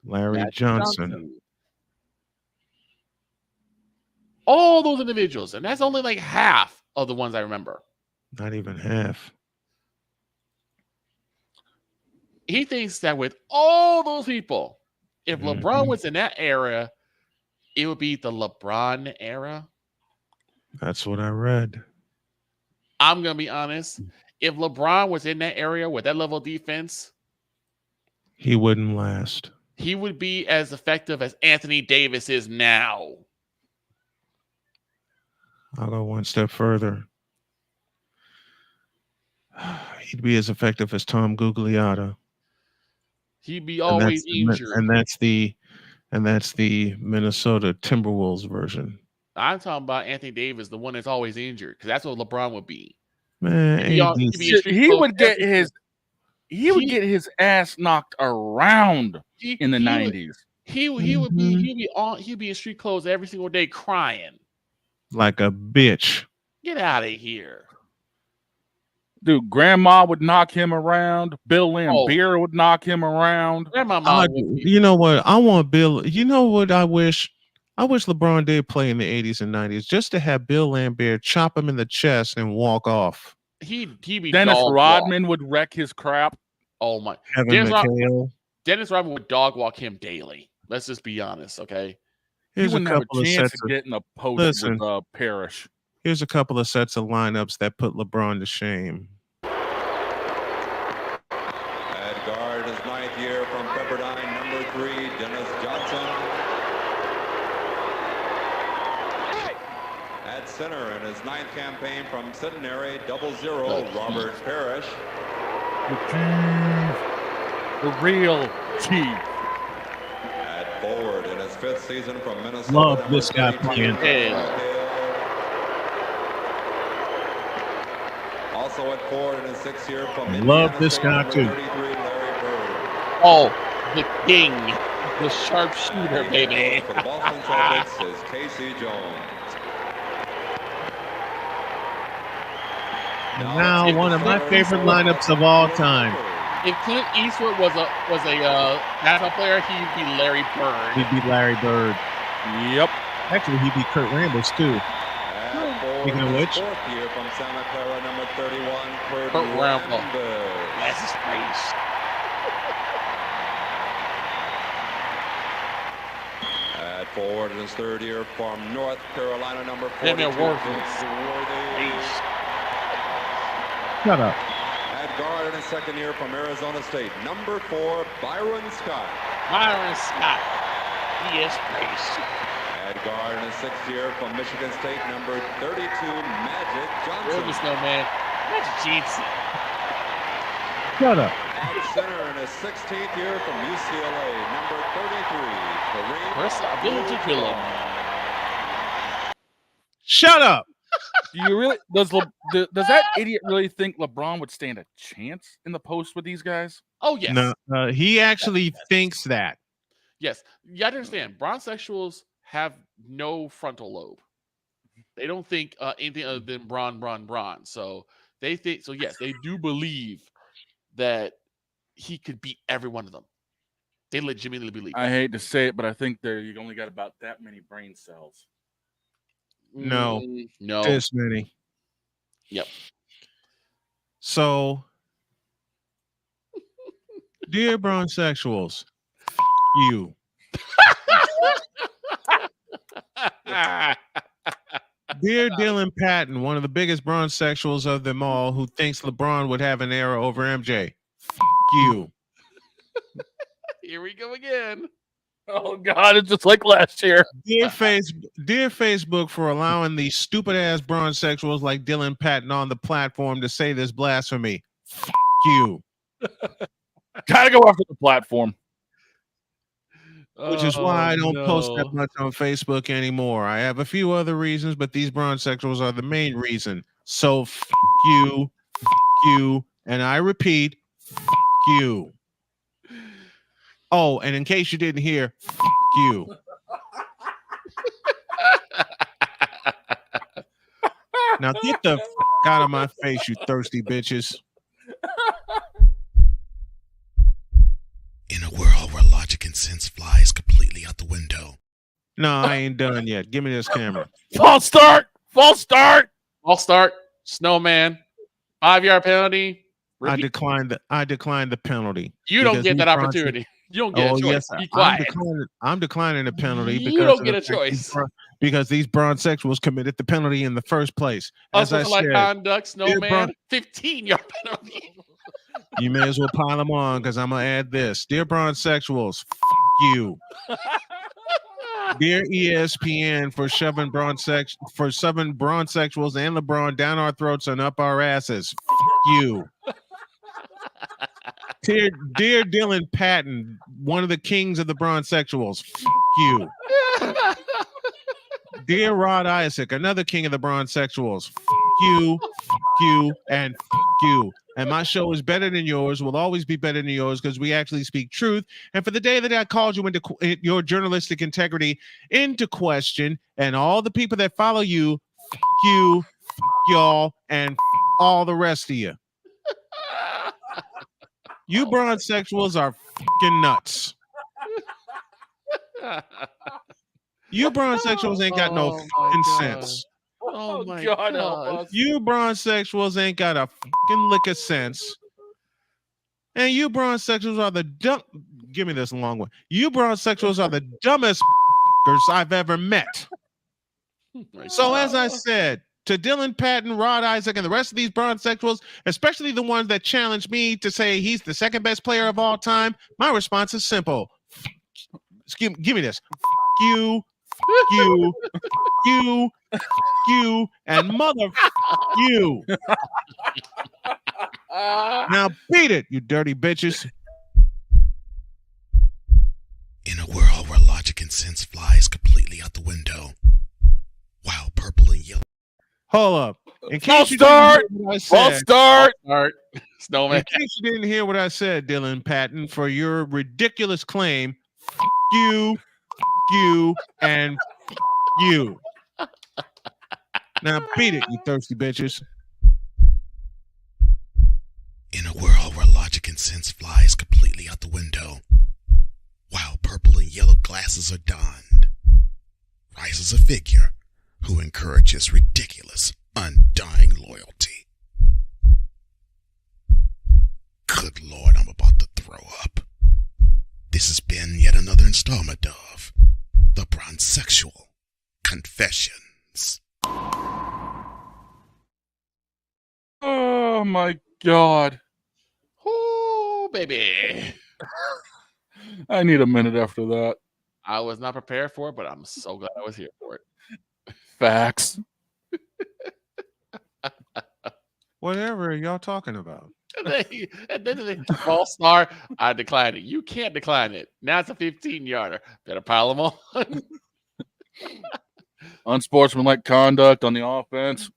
Larry Johnson. All those individuals, and that's only like half of the ones I remember. Not even half. He thinks that with all those people, if LeBron was in that era, it would be the LeBron era. That's what I read. I'm going to be honest. If LeBron was in that area with that level of defense, he wouldn't last. He would be as effective as Anthony Davis is now. I'll go one step further. He'd be as effective as Tom Gugliotta. He'd be always injured. And that's the Minnesota Timberwolves version. I'm talking about Anthony Davis, the one that's always injured, because that's what LeBron would be. Man, he would get his ass knocked around in the 90s. He'd be in street clothes every single day crying. Like a bitch. Get out of here. Dude, Grandma would knock him around. Bill Laimbeer would knock him around. You know what? I want Bill. You know what I wish? I wish LeBron did play in the 80s and 90s just to have Bill Laimbeer chop him in the chest and walk off. He'd be Dennis Rodman would wreck his crap. Oh my. Dennis Rodman would dog walk him daily. Let's just be honest, okay? He wouldn't have a chance of getting a post with Parrish. Here's a couple of sets of lineups that put LeBron to shame. At guard, his 9th year from Pepperdine, number 3, Dennis Johnson. At center in his 9th campaign from Centenary, 00, Robert Parrish. The real chief. At forward in his 5th season from Minnesota. Love this guy playing. Also at forward in his 6th year from Love this guy too. Oh, the king, the sharpshooter, baby. For the Boston Celtics is Casey Jones. Now one of my favorite lineups of all time. If Clint Eastwood was a national player, he'd be Larry Bird. He'd be Larry Bird. Yep. Actually, he'd be Kurt Rambis too. Speaking of which, fourth year from Santa Clara, number 31, Kurt Rambis. That's his face. At forward in his third year from North Carolina, number 42, Vince Worthy. shut up. At guard in his second year from Arizona State, number 4, Byron Scott. Byron Scott. He is face. At guard in his sixth year from Michigan State, number 32, Magic Johnson. Where's the Snowman? Magic Johnson. Shut up. At center in his 16th year from UCLA, number 33, Kareem. Shut up. Do you really does that idiot really think LeBron would stand a chance in the post with these guys? Oh yes. No, he actually thinks that. Yes. You have to understand, bronsexuals have no frontal lobe. They don't think anything other than Bron. So they think so. Yes, they do believe that he could beat every one of them. They legitimately believe. I hate to say it, but I think you only got about that many brain cells. No, no, this many. Yep. So, dear bronsexuals, you. Dear Dylan Patton, one of the biggest bronsexuals of them all, who thinks LeBron would have an era over MJ. You. Here we go again. Oh God, it's just like last year. Dear Facebook, for allowing these stupid ass bronsexuals like Dylan Patton on the platform to say this blasphemy. You. Gotta go after the platform. Which is why I don't post that much on Facebook anymore. I have a few other reasons, but these bronsexuals are the main reason. So you, and I repeat, you. Oh, and in case you didn't hear, you. Now get the out of my face, you thirsty bitches. In a world where logic and sense flies completely out the window. No, I ain't done yet. Give me this camera. False start. Snowman. 5-yard penalty. I declined the penalty. You don't get that opportunity. You don't get a choice. Yes, Be quiet. I'm declining the penalty You because don't get a choice. Because these bronsexuals committed the penalty in the first place. As I said, conduct, Snowman. 15-yard penalty. You may as well pile them on because I'm gonna add this. Dear bronsexuals, you. Dear ESPN, for shoving bronsexuals and LeBron down our throats and up our asses. You. Dear Dylan Patton, one of the kings of the bronsexuals. You. Dear Rod Isaac, another king of the bronsexuals. You, and you. And my show is better than yours, will always be better than yours because we actually speak truth. And for the day that I called you into your journalistic integrity into question, and all the people that follow you, you, y'all, and all the rest of you. You bronsexuals are fucking nuts. You bronsexuals ain't got no fucking sense. Oh my God. You bronsexuals ain't got a fucking lick of sense. And you bronsexuals are the dumb. Give me this long one. You bronsexuals are the dumbest I've ever met. So as I said, to Dylan Patton, Rod Isaac, and the rest of these bronsexuals, especially the ones that challenge me to say he's the second best player of all time, my response is simple. Give me this. You, and mother you. Now beat it, you dirty bitches. In a world where logic and sense flies completely out the window, while purple and yellow. Hold up. False start. Snowman. In case you didn't hear what I said, Dylan Patton, for your ridiculous claim, you, and you. Now beat it, you thirsty bitches. In a world where logic and sense flies completely out the window, while purple and yellow glasses are donned, rises a figure who encourages ridiculous, undying loyalty. Good Lord, I'm about to throw up. This has been yet another installment of the Bronsexual Confessions. Oh my God. Oh, baby. I need a minute after that. I was not prepared for it, but I'm so glad I was here for it. Facts. Whatever are y'all talking about? And then false star, I declined it. You can't decline it. Now it's a 15-yarder. Better pile them on. Unsportsmanlike conduct on the offense.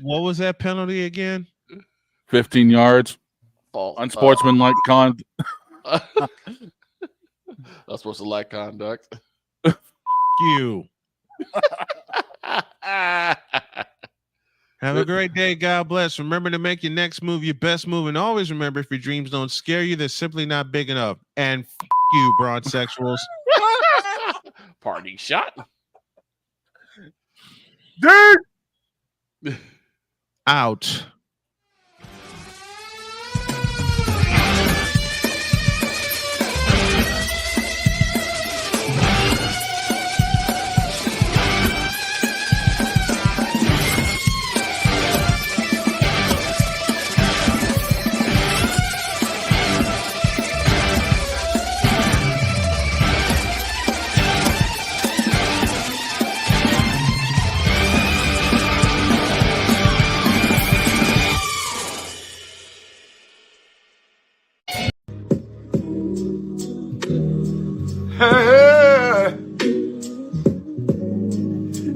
What was that penalty again? 15 yards. False. Unsportsmanlike conduct. Not supposed to like conduct. You. Have a great day. God bless. Remember to make your next move your best move. And always remember, if your dreams don't scare you, they're simply not big enough. And you, Bronsexuals. Party shot. Dude. Out.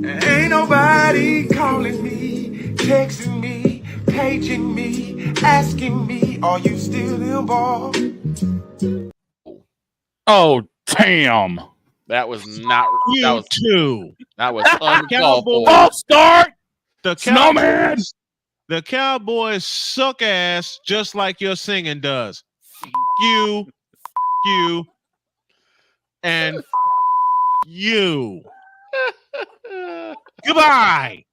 Ain't nobody calling me, texting me, paging me, asking me, are you still involved? Oh, damn. That was not. You that was too. That was uncalled for. False start. The Snowman. The Cowboys suck ass just like your singing does. You, and you. Goodbye.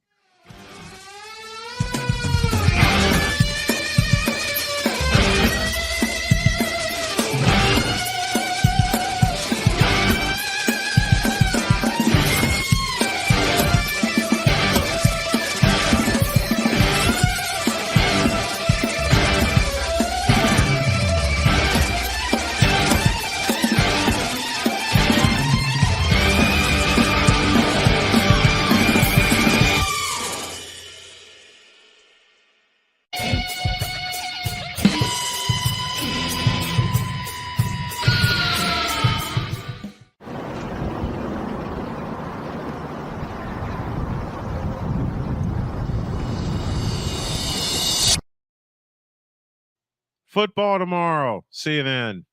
Football tomorrow. See you then.